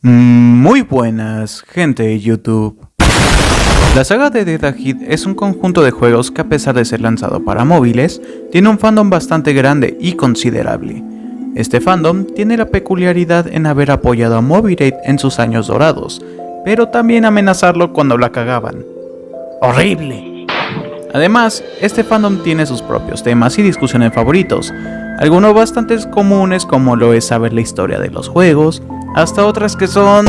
Muy buenas, gente de YouTube. La saga de Dead Ahead es un conjunto de juegos que, a pesar de ser lanzado para móviles, tiene un fandom bastante grande y considerable. Este fandom tiene la peculiaridad en haber apoyado a Moby en sus años dorados, pero también amenazarlo cuando la cagaban. ¡Horrible! Además, este fandom tiene sus propios temas y discusiones favoritos, algunos bastante comunes como lo es saber la historia de los juegos, hasta otras que son...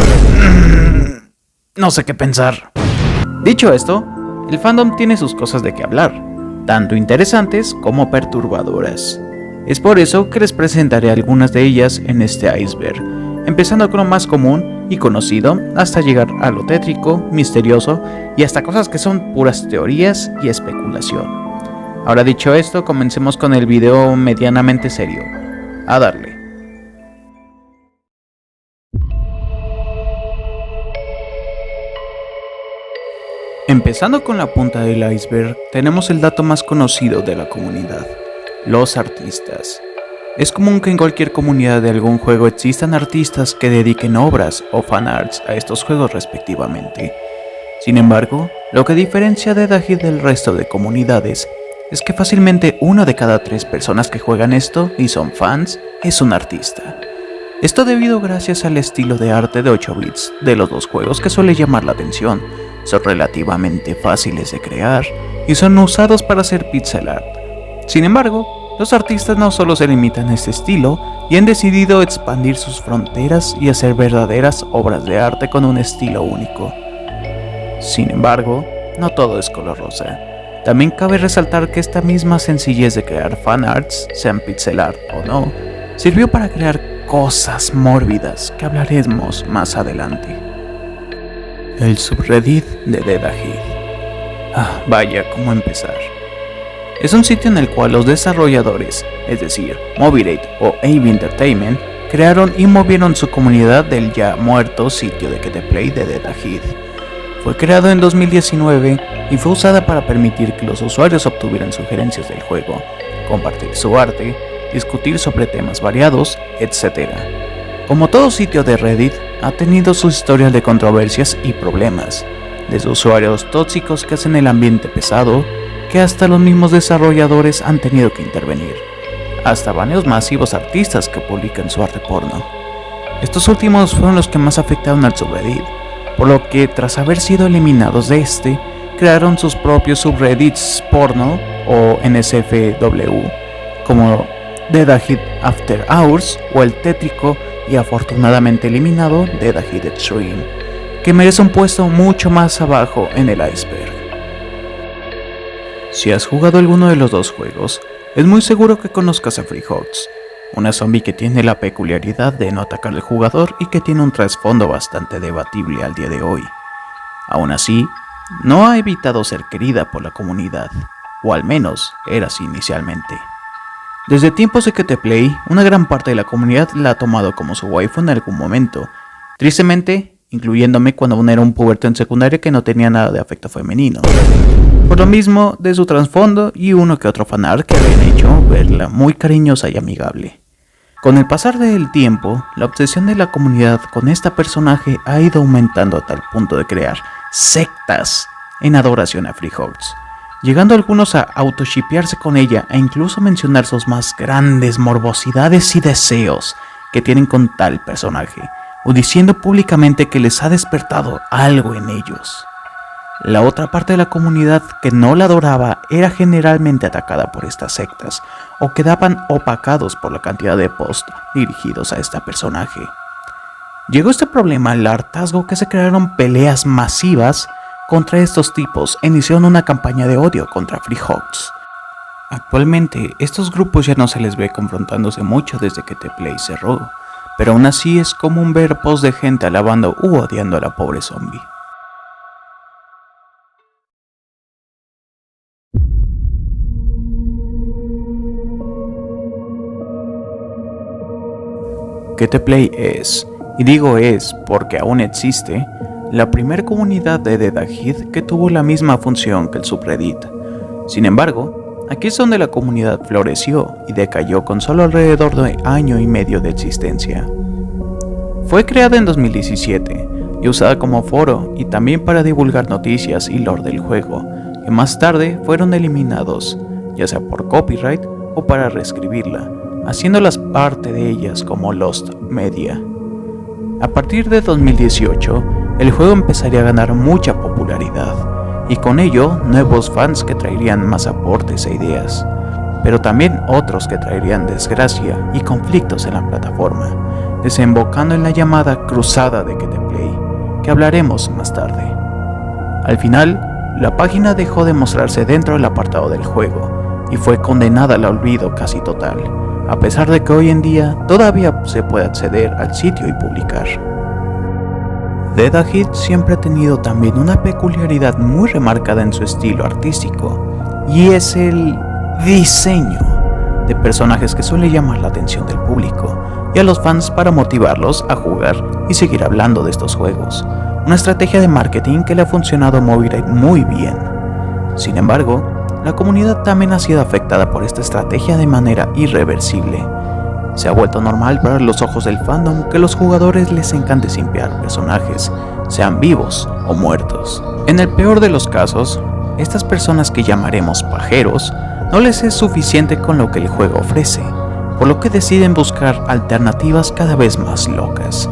no sé qué pensar. Dicho esto, el fandom tiene sus cosas de qué hablar, tanto interesantes como perturbadoras. Es por eso que les presentaré algunas de ellas en este iceberg, empezando con lo más común y conocido, hasta llegar a lo tétrico, misterioso y hasta cosas que son puras teorías y especulación. Ahora dicho esto, comencemos con el video medianamente serio. A darle. Empezando con la punta del iceberg, tenemos el dato más conocido de la comunidad: los artistas. Es común que en cualquier comunidad de algún juego existan artistas que dediquen obras o fanarts a estos juegos respectivamente. Sin embargo, lo que diferencia Dead Ahead del resto de comunidades es que fácilmente 1 de cada 3 personas que juegan esto y son fans es un artista. Esto debido gracias al estilo de arte de 8 bits de los dos juegos que suele llamar la atención. Son relativamente fáciles de crear y son usados para hacer pixel art. Sin embargo, los artistas no solo se limitan a este estilo y han decidido expandir sus fronteras y hacer verdaderas obras de arte con un estilo único. Sin embargo, no todo es color rosa. También cabe resaltar que esta misma sencillez de crear fanarts, sean pixel art o no, sirvió para crear cosas mórbidas que hablaremos más adelante. El subreddit de Dead Ahead. Vaya, ¿cómo empezar? Es un sitio en el cual los desarrolladores, es decir, Moby o Abe Entertainment, crearon y movieron su comunidad del ya muerto sitio de Gameplay de Dead Ahead. Fue creado en 2019 y fue usada para permitir que los usuarios obtuvieran sugerencias del juego, compartir su arte, discutir sobre temas variados, etc. Como todo sitio de Reddit, ha tenido su historial de controversias y problemas, desde usuarios tóxicos que hacen el ambiente pesado, que hasta los mismos desarrolladores han tenido que intervenir, hasta baneos masivos a artistas que publican su arte porno. Estos últimos fueron los que más afectaron al subreddit, por lo que tras haber sido eliminados de este, crearon sus propios subreddits porno o NSFW, como Dead Ahead After Hours o el tétrico y afortunadamente eliminado Dead Ahead Extreme, que merece un puesto mucho más abajo en el iceberg. Si has jugado alguno de los dos juegos, es muy seguro que conozcas a Freehogs, una zombie que tiene la peculiaridad de no atacar al jugador y que tiene un trasfondo bastante debatible al día de hoy. Aún así, no ha evitado ser querida por la comunidad, o al menos era así inicialmente. Desde tiempos de Gameplay, una gran parte de la comunidad la ha tomado como su waifu en algún momento, tristemente, incluyéndome cuando aún era un puberto en secundaria que no tenía nada de afecto femenino. Por lo mismo de su trasfondo y uno que otro fanart que habían hecho verla muy cariñosa y amigable. Con el pasar del tiempo, la obsesión de la comunidad con esta personaje ha ido aumentando a tal punto de crear sectas en adoración a Freehogs, llegando algunos a autoshipearse con ella e incluso mencionar sus más grandes morbosidades y deseos que tienen con tal personaje, o diciendo públicamente que les ha despertado algo en ellos. La otra parte de la comunidad que no la adoraba era generalmente atacada por estas sectas, o quedaban opacados por la cantidad de posts dirigidos a este personaje. Llegó este problema al hartazgo que se crearon peleas masivas contra estos tipos e iniciaron una campaña de odio contra Freehogs. Actualmente, estos grupos ya no se les ve confrontándose mucho desde que Gameplay cerró, pero aún así es común ver posts de gente alabando u odiando a la pobre zombie. Gameplay es, y digo es porque aún existe, la primera comunidad de Dead Ahead que tuvo la misma función que el subreddit. Sin embargo, aquí es donde la comunidad floreció y decayó con solo alrededor de año y medio de existencia. Fue creada en 2017 y usada como foro y también para divulgar noticias y lore del juego, que más tarde fueron eliminados, ya sea por copyright o para reescribirla, haciéndolas parte de ellas como Lost Media. A partir de 2018, el juego empezaría a ganar mucha popularidad, y con ello nuevos fans que traerían más aportes e ideas, pero también otros que traerían desgracia y conflictos en la plataforma, desembocando en la llamada Cruzada de Keteplay, que hablaremos más tarde. Al final, la página dejó de mostrarse dentro del apartado del juego y fue condenada al olvido casi total, a pesar de que hoy en día todavía se puede acceder al sitio y publicar. Dead Ahead siempre ha tenido también una peculiaridad muy remarcada en su estilo artístico, y es el diseño de personajes que suele llamar la atención del público y a los fans para motivarlos a jugar y seguir hablando de estos juegos, una estrategia de marketing que le ha funcionado a Moby muy bien. Sin embargo, la comunidad también ha sido afectada por esta estrategia de manera irreversible. Se ha vuelto normal para los ojos del fandom que los jugadores les encante simpear personajes, sean vivos o muertos. En el peor de los casos, estas personas que llamaremos pajeros no les es suficiente con lo que el juego ofrece, por lo que deciden buscar alternativas cada vez más locas.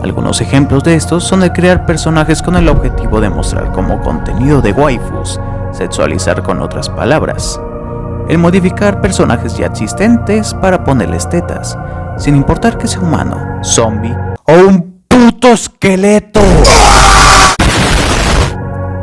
Algunos ejemplos de estos son el crear personajes con el objetivo de mostrar como contenido de waifus, sexualizar con otras palabras, el modificar personajes ya existentes para ponerles tetas, sin importar que sea humano, zombie o un puto esqueleto.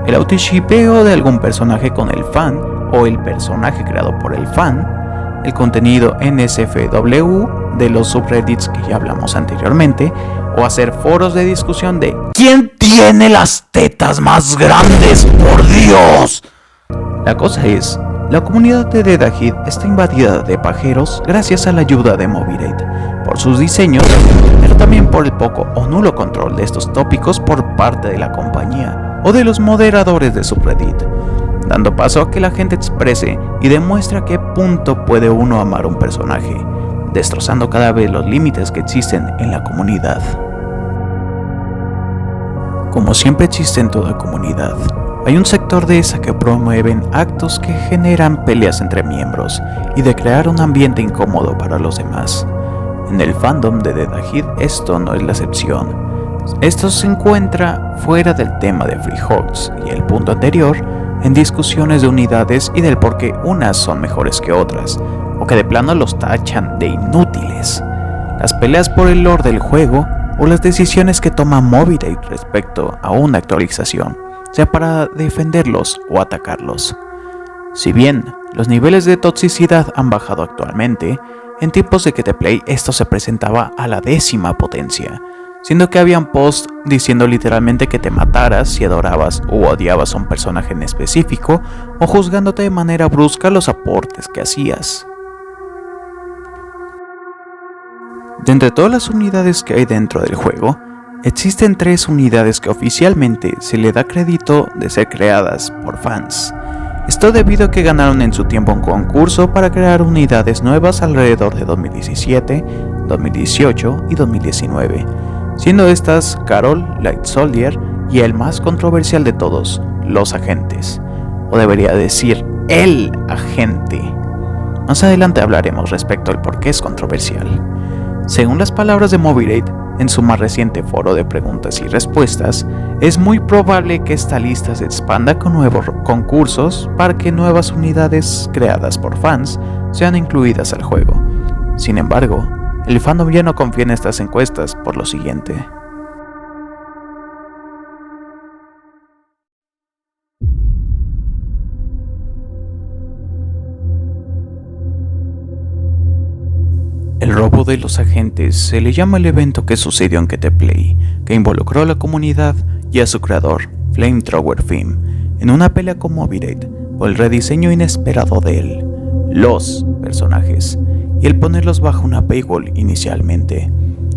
El autoshipeo de algún personaje con el fan o el personaje creado por el fan, el contenido NSFW de los subreddits que ya hablamos anteriormente, o hacer foros de discusión de ¿quién tiene las tetas más grandes, por Dios? La cosa es, la comunidad de Dead Ahead está invadida de pajeros gracias a la ayuda de Moby por sus diseños, pero también por el poco o nulo control de estos tópicos por parte de la compañía o de los moderadores de subreddit, dando paso a que la gente exprese y demuestre a qué punto puede uno amar un personaje, destrozando cada vez los límites que existen en la comunidad. Como siempre existe en toda comunidad, hay un sector de esa que promueven actos que generan peleas entre miembros y de crear un ambiente incómodo para los demás. En el fandom de Dead Ahead esto no es la excepción. Esto se encuentra fuera del tema de Free Hugs y el punto anterior, en discusiones de unidades y del por qué unas son mejores que otras, o que de plano los tachan de inútiles. Las peleas por el lore del juego o las decisiones que toma Moby respecto a una actualización, sea para defenderlos o atacarlos. Si bien los niveles de toxicidad han bajado actualmente, en tiempos de Keteplay esto se presentaba a la 10ª potencia, siendo que habían posts diciendo literalmente que te mataras si adorabas u odiabas a un personaje en específico o juzgándote de manera brusca los aportes que hacías. De entre todas las unidades que hay dentro del juego, existen 3 unidades que oficialmente se le da crédito de ser creadas por fans. Esto debido a que ganaron en su tiempo un concurso para crear unidades nuevas alrededor de 2017, 2018 y 2019, siendo estas Carol, Light Soldier y el más controversial de todos, los agentes, o debería decir el agente. Más adelante hablaremos respecto al por qué es controversial. Según las palabras de Moby en su más reciente foro de preguntas y respuestas, es muy probable que esta lista se expanda con nuevos concursos para que nuevas unidades creadas por fans sean incluidas al juego. Sin embargo, el fandom ya no confía en estas encuestas por lo siguiente. El robo de los agentes se le llama el evento que sucedió en Keteplay, que involucró a la comunidad y a su creador, Flamethrower Film, en una pelea con Moby por el rediseño inesperado de él, los personajes, y el ponerlos bajo una paywall inicialmente,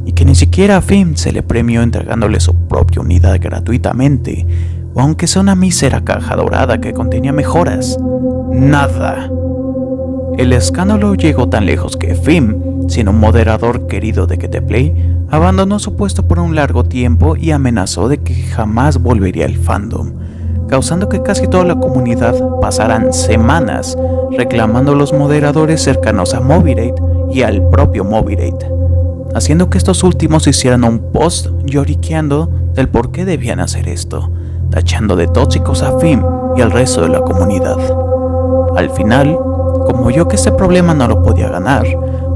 y que ni siquiera a Film se le premió entregándole su propia unidad gratuitamente, o aunque sea una mísera caja dorada que contenía mejoras. Nada. El escándalo llegó tan lejos que Film siendo un moderador querido de QTPlay, abandonó su puesto por un largo tiempo y amenazó de que jamás volvería al fandom, causando que casi toda la comunidad pasaran semanas reclamando a los moderadores cercanos a Movirate y al propio Movirate, haciendo que estos últimos hicieran un post lloriqueando del por qué debían hacer esto, tachando de tóxicos a Fim y al resto de la comunidad. Al final, como vio que este problema no lo podía ganar,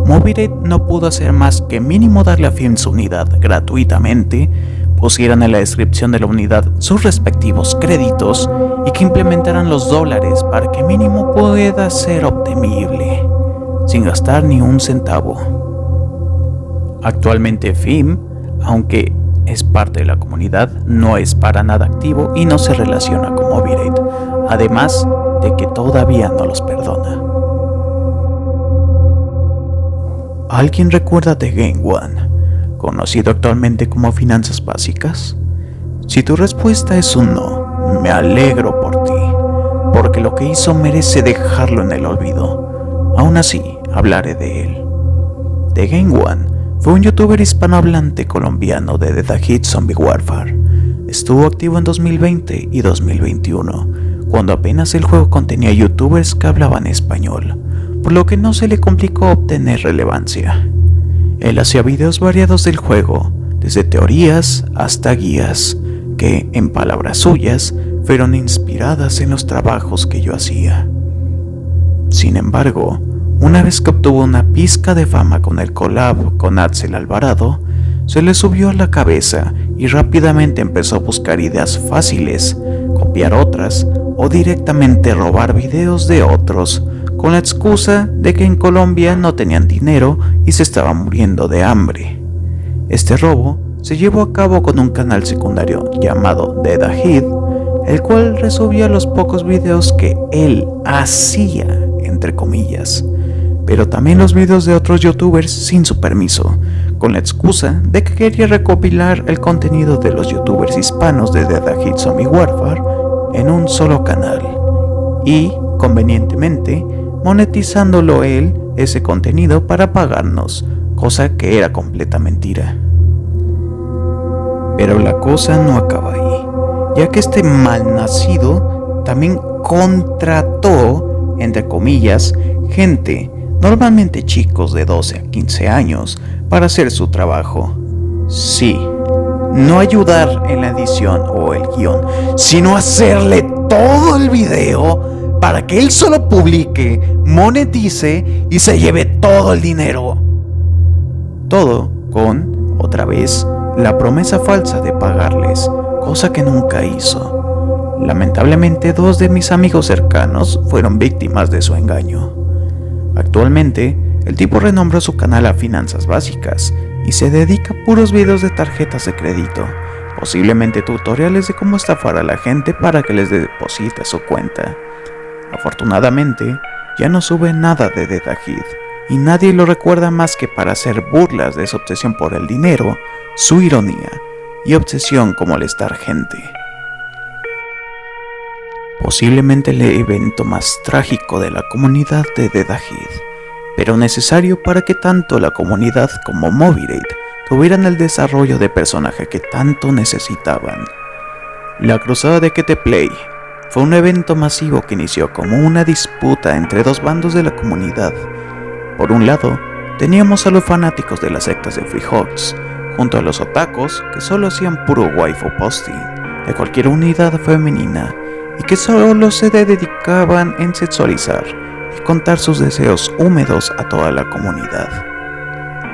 Movirate no pudo hacer más que mínimo darle a Fim su unidad gratuitamente, pusieran en la descripción de la unidad sus respectivos créditos y que implementaran los dólares para que mínimo pueda ser obtenible, sin gastar ni un centavo. Actualmente Fim, aunque es parte de la comunidad, no es para nada activo y no se relaciona con Movirate, además de que todavía no los perdona. ¿Alguien recuerda The Game One, conocido actualmente como Finanzas Básicas? Si tu respuesta es un no, me alegro por ti, porque lo que hizo merece dejarlo en el olvido. Aún así, hablaré de él. The Game One fue un youtuber hispanohablante colombiano de The Hit Zombie Warfare. Estuvo activo en 2020 y 2021, cuando apenas el juego contenía youtubers que hablaban español, por lo que no se le complicó obtener relevancia. Él hacía videos variados del juego, desde teorías hasta guías, que, en palabras suyas, fueron inspiradas en los trabajos que yo hacía. Sin embargo, una vez que obtuvo una pizca de fama con el collab con Axel Alvarado, se le subió a la cabeza y rápidamente empezó a buscar ideas fáciles, copiar otras o directamente robar videos de otros, con la excusa de que en Colombia no tenían dinero y se estaban muriendo de hambre. Este robo se llevó a cabo con un canal secundario llamado The Hit, el cual resubía los pocos videos que él hacía, entre comillas, pero también los videos de otros youtubers sin su permiso, con la excusa de que quería recopilar el contenido de los youtubers hispanos de The Hit Zombie Warfare en un solo canal y, convenientemente, monetizándolo él ese contenido para pagarnos, cosa que era completa mentira. Pero la cosa no acaba ahí, ya que este malnacido también contrató, entre comillas, gente, normalmente chicos de 12 a 15 años, para hacer su trabajo. Sí, no ayudar en la edición o el guión, sino hacerle todo el video para que él solo publique, monetice y se lleve todo el dinero. Todo con, otra vez, la promesa falsa de pagarles, cosa que nunca hizo. Lamentablemente, 2 de mis amigos cercanos fueron víctimas de su engaño. Actualmente, el tipo renombró su canal a Finanzas Básicas y se dedica a puros videos de tarjetas de crédito, posiblemente tutoriales de cómo estafar a la gente para que les deposite su cuenta. Afortunadamente, ya no sube nada de The Hit y nadie lo recuerda más que para hacer burlas de su obsesión por el dinero, su ironía y obsesión con molestar gente. Posiblemente el evento más trágico de la comunidad de The Hit, pero necesario para que tanto la comunidad como Movirate tuvieran el desarrollo de personaje que tanto necesitaban. La cruzada de QTPlay fue un evento masivo que inició como una disputa entre 2 bandos de la comunidad. Por un lado, teníamos a los fanáticos de las sectas de FreeHawks, junto a los otakus que solo hacían puro waifu posting de cualquier unidad femenina y que solo se dedicaban en sexualizar y contar sus deseos húmedos a toda la comunidad.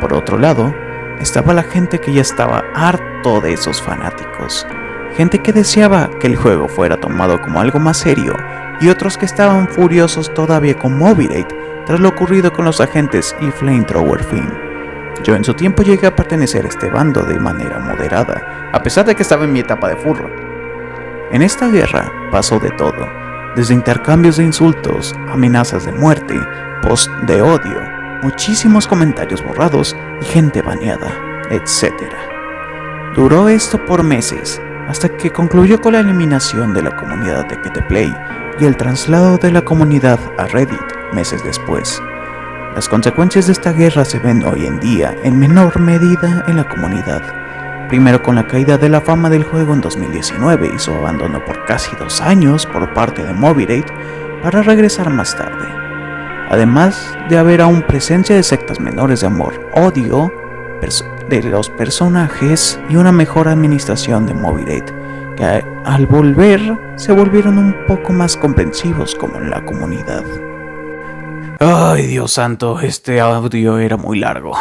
Por otro lado, estaba la gente que ya estaba harto de esos fanáticos, gente que deseaba que el juego fuera tomado como algo más serio y otros que estaban furiosos todavía con Movirate tras lo ocurrido con los agentes y Flamethrower Fim. Yo en su tiempo llegué a pertenecer a este bando de manera moderada, a pesar de que estaba en mi etapa de furro. En esta guerra pasó de todo, desde intercambios de insultos, amenazas de muerte, posts de odio, muchísimos comentarios borrados y gente baneada, etc. Duró esto por meses, hasta que concluyó con la eliminación de la comunidad de QTPlay y el traslado de la comunidad a Reddit meses después. Las consecuencias de esta guerra se ven hoy en día en menor medida en la comunidad. Primero con la caída de la fama del juego en 2019 y su abandono por casi 2 años por parte de Movirate para regresar más tarde. Además de haber aún presencia de sectas menores de amor, odio de los personajes y una mejor administración de Movirate, que al volver se volvieron un poco más comprensivos como en la comunidad. Ay, Dios santo, este audio era muy largo.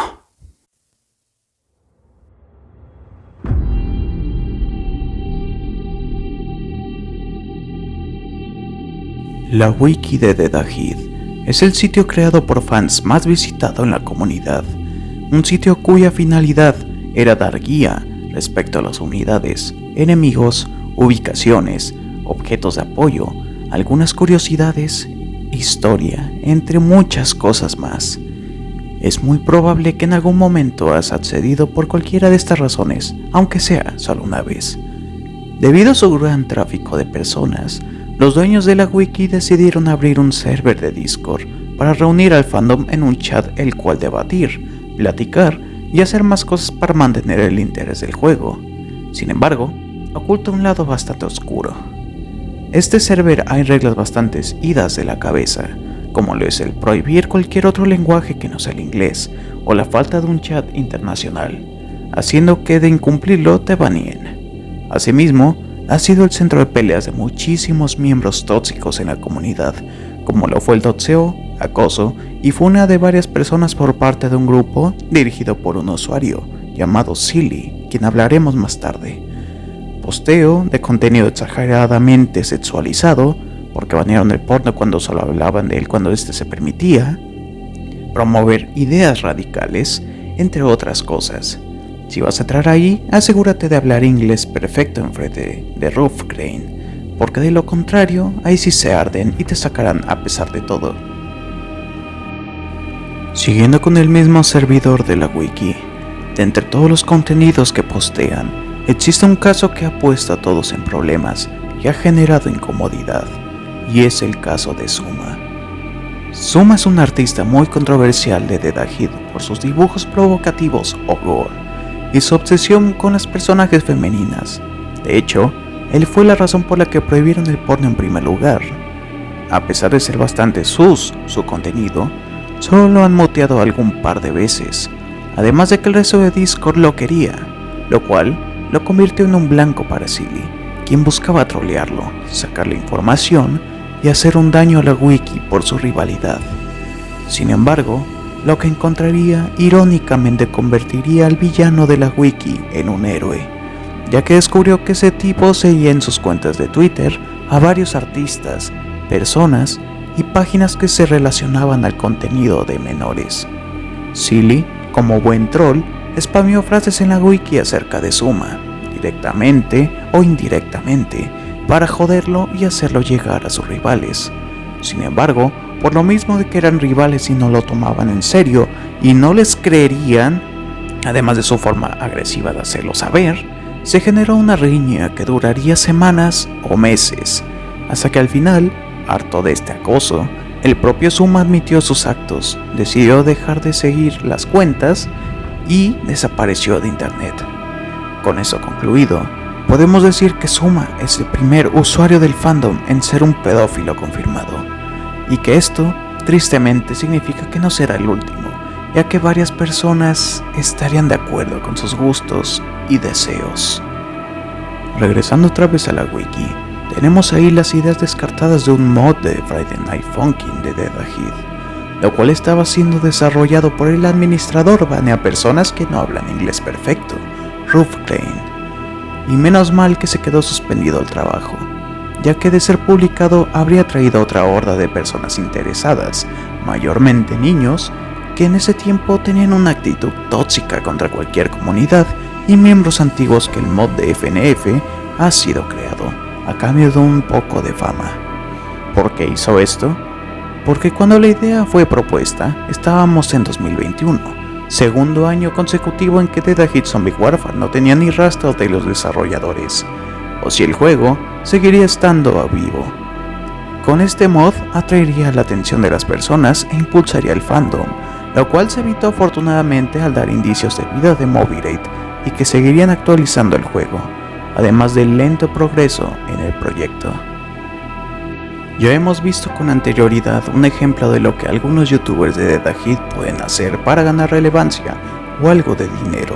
La wiki de The Dahid es el sitio creado por fans más visitado en la comunidad, un sitio cuya finalidad era dar guía respecto a las unidades, enemigos, ubicaciones, objetos de apoyo, algunas curiosidades, historia, entre muchas cosas más. Es muy probable que en algún momento has accedido por cualquiera de estas razones, aunque sea solo una vez. Debido a su gran tráfico de personas, los dueños de la wiki decidieron abrir un server de Discord para reunir al fandom en un chat el cual debatir, platicar y hacer más cosas para mantener el interés del juego. Sin embargo, oculta un lado bastante oscuro. Este server hay reglas bastante idas de la cabeza, como lo es el prohibir cualquier otro lenguaje que no sea el inglés o la falta de un chat internacional, haciendo que de incumplirlo te baneen. Asimismo, ha sido el centro de peleas de muchísimos miembros tóxicos en la comunidad, como lo fue el doxeo, acoso y funa de varias personas por parte de un grupo dirigido por un usuario llamado Silly, quien hablaremos más tarde. Posteo de contenido exageradamente sexualizado, porque banearon el porno cuando solo hablaban de él cuando este se permitía, promover ideas radicales, entre otras cosas. Si vas a entrar ahí, asegúrate de hablar inglés perfecto enfrente de Ruff Crane, porque de lo contrario, ahí sí se arden y te sacarán a pesar de todo. Siguiendo con el mismo servidor de la wiki, de entre todos los contenidos que postean, existe un caso que ha puesto a todos en problemas y ha generado incomodidad, y es el caso de Suma. Suma es un artista muy controversial de The Dahid por sus dibujos provocativos o gore, y su obsesión con las personajes femeninas. De hecho, él fue la razón por la que prohibieron el porno en primer lugar. A pesar de ser bastante su contenido, solo lo han muteado algún par de veces, además de que el resto de Discord lo quería, lo cual lo convirtió en un blanco para Silly, quien buscaba trolearlo, sacarle información y hacer un daño a la wiki por su rivalidad. Sin embargo, lo que encontraría irónicamente convertiría al villano de la wiki en un héroe, ya que descubrió que ese tipo seguía en sus cuentas de Twitter a varios artistas, personas y páginas que se relacionaban al contenido de menores. Silly, como buen troll, spameó frases en la wiki acerca de Suma, directamente o indirectamente, para joderlo y hacerlo llegar a sus rivales. Sin embargo, por lo mismo de que eran rivales y no lo tomaban en serio y no les creerían, además de su forma agresiva de hacerlo saber, se generó una riña que duraría semanas o meses, hasta que al final, harto de este acoso, el propio Suma admitió sus actos, decidió dejar de seguir las cuentas y desapareció de internet. Con eso concluido, podemos decir que Suma es el primer usuario del fandom en ser un pedófilo confirmado, y que esto, tristemente, significa que no será el último, ya que varias personas estarían de acuerdo con sus gustos y deseos. Regresando otra vez a la wiki, tenemos ahí las ideas descartadas de un mod de Friday Night Funkin' de The Dahid, lo cual estaba siendo desarrollado por el administrador banea a personas que no hablan inglés perfecto, Ruff Crane, y menos mal que se quedó suspendido el trabajo, ya que de ser publicado habría traído otra horda de personas interesadas, mayormente niños, que en ese tiempo tenían una actitud tóxica contra cualquier comunidad y miembros antiguos que el mod de FNF ha sido creado, a cambio de un poco de fama. ¿Por qué hizo esto? Porque cuando la idea fue propuesta, estábamos en 2021, segundo año consecutivo en que The Dahid Zombie Warfare no tenía ni rastro de los desarrolladores, o si el juego seguiría estando a vivo. Con este mod atraería la atención de las personas e impulsaría el fandom, lo cual se evitó afortunadamente al dar indicios de vida de Moby-Rate y que seguirían actualizando el juego, además del lento progreso en el proyecto. Ya hemos visto con anterioridad un ejemplo de lo que algunos youtubers de Deadahid pueden hacer para ganar relevancia o algo de dinero.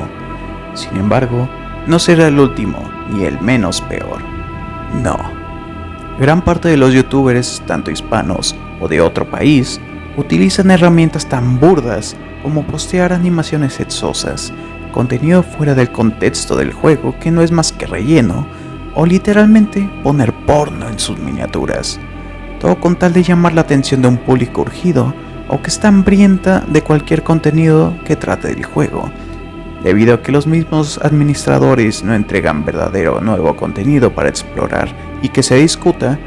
Sin embargo, no será el último ni el menos peor. No. Gran parte de los youtubers, tanto hispanos o de otro país, utilizan herramientas tan burdas como postear animaciones sexosas, contenido fuera del contexto del juego que no es más que relleno, o literalmente poner porno en sus miniaturas. Todo con tal de llamar la atención de un público urgido o que está hambrienta de cualquier contenido que trate del juego, debido a que los mismos administradores no entregan verdadero nuevo contenido para explorar y que se discuta,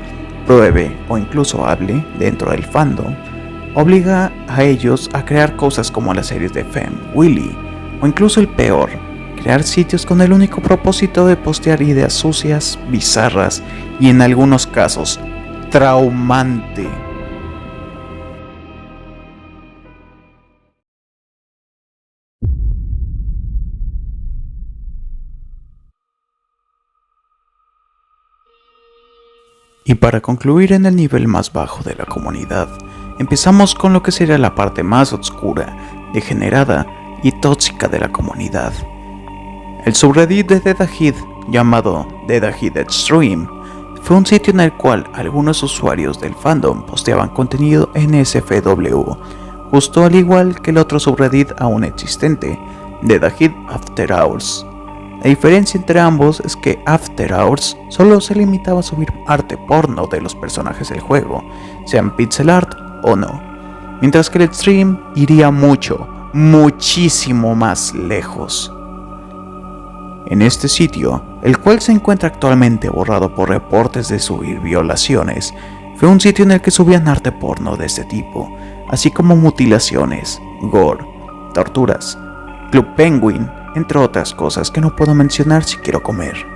pruebe o incluso hable dentro del fandom, obliga a ellos a crear cosas como las series de Fem, Willy, o incluso el peor, crear sitios con el único propósito de postear ideas sucias, bizarras y en algunos casos, traumante. Y para concluir en el nivel más bajo de la comunidad, empezamos con lo que sería la parte más oscura, degenerada y tóxica de la comunidad. El subreddit de Deadahid, llamado Deadahid Extreme, fue un sitio en el cual algunos usuarios del fandom posteaban contenido en SFW, justo al igual que el otro subreddit aún existente, Deadahid After Hours. La diferencia entre ambos es que After Hours solo se limitaba a subir arte porno de los personajes del juego, sean pixel art o no, mientras que el Extreme iría muchísimo más lejos. En este sitio, el cual se encuentra actualmente borrado por reportes de subir violaciones, fue un sitio en el que subían arte porno de este tipo, así como mutilaciones, gore, torturas, Club Penguin, entre otras cosas que no puedo mencionar si quiero comer.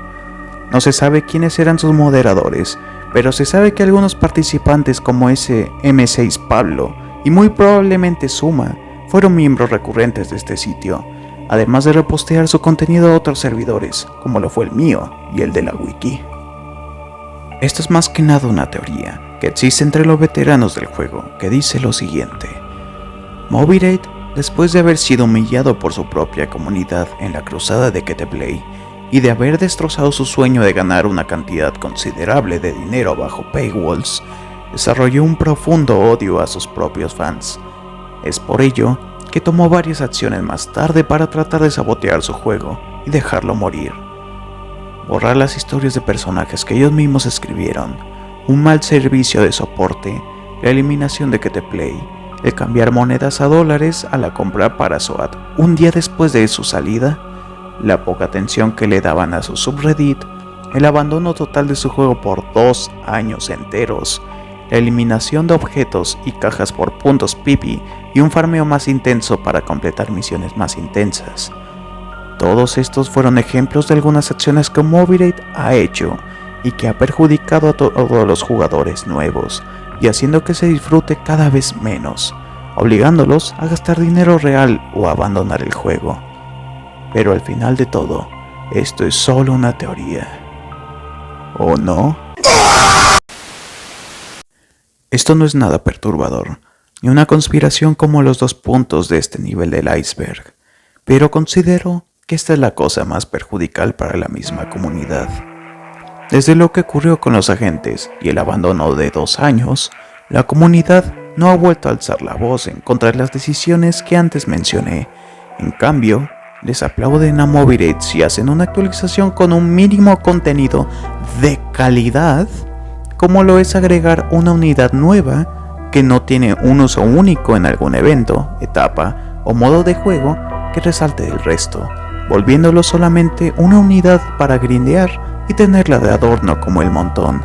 No se sabe quiénes eran sus moderadores, pero se sabe que algunos participantes como ese M6 Pablo y muy probablemente Suma fueron miembros recurrentes de este sitio, además de repostear su contenido a otros servidores, como lo fue el mío y el de la wiki. Esto es más que nada una teoría que existe entre los veteranos del juego, que dice lo siguiente: Moby-Rate, después de haber sido humillado por su propia comunidad en la cruzada de Keteplay y de haber destrozado su sueño de ganar una cantidad considerable de dinero bajo paywalls, desarrolló un profundo odio a sus propios fans. Es por ello que tomó varias acciones más tarde para tratar de sabotear su juego y dejarlo morir. Borrar las historias de personajes que ellos mismos escribieron, un mal servicio de soporte, la eliminación de Keteplay, el cambiar monedas a dólares a la compra para SOAT un día después de su salida, la poca atención que le daban a su subreddit, el abandono total de su juego por 2 años enteros, la eliminación de objetos y cajas por puntos pipi y un farmeo más intenso para completar misiones más intensas. Todos estos fueron ejemplos de algunas acciones que Moby-Rate ha hecho y que ha perjudicado a todos los jugadores nuevos y haciendo que se disfrute cada vez menos, obligándolos a gastar dinero real o a abandonar el juego. Pero al final de todo, esto es solo una teoría. ¿O no? Esto no es nada perturbador, ni una conspiración como los 2 puntos de este nivel del iceberg, pero considero que esta es la cosa más perjudicial para la misma comunidad. Desde lo que ocurrió con los agentes y el abandono de 2 años, la comunidad no ha vuelto a alzar la voz en contra de las decisiones que antes mencioné. En cambio, les aplauden a Moby-Rate si hacen una actualización con un mínimo contenido de calidad, como lo es agregar una unidad nueva que no tiene un uso único en algún evento, etapa o modo de juego que resalte del resto, volviéndolo solamente una unidad para grindear y tenerla de adorno como el montón.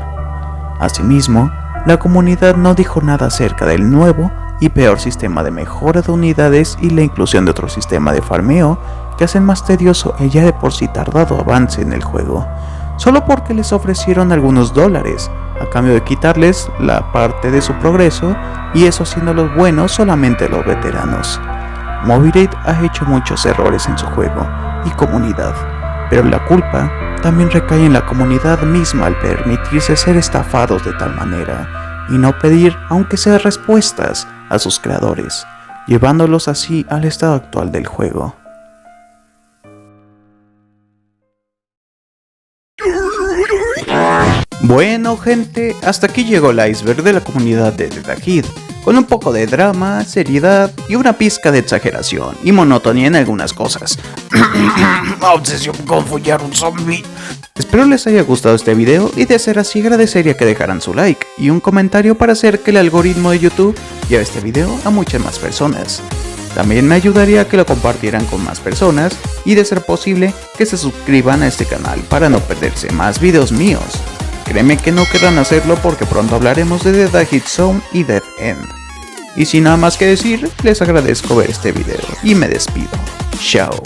Asimismo, la comunidad no dijo nada acerca del nuevo y peor sistema de mejora de unidades y la inclusión de otro sistema de farmeo que hacen más tedioso el ya de por sí tardado avance en el juego, solo porque les ofrecieron algunos dólares a cambio de quitarles la parte de su progreso, y eso haciéndolos buenos solamente los veteranos. Moby ha hecho muchos errores en su juego y comunidad, pero la culpa también recae en la comunidad misma al permitirse ser estafados de tal manera y no pedir aunque sea respuestas a sus creadores, llevándolos así al estado actual del juego. Bueno gente, hasta aquí llegó el iceberg de la comunidad de The Dahid, con un poco de drama, seriedad y una pizca de exageración y monotonía en algunas cosas. Obsesión con follar un zombie. Espero les haya gustado este video y de ser así agradecería que dejaran su like y un comentario para hacer que el algoritmo de YouTube lleve este video a muchas más personas. También me ayudaría a que lo compartieran con más personas y de ser posible que se suscriban a este canal para no perderse más videos míos. Créeme que no querrán hacerlo porque pronto hablaremos de The Dahid Zone y Dead End. Y sin nada más que decir, les agradezco ver este video y me despido. Chao.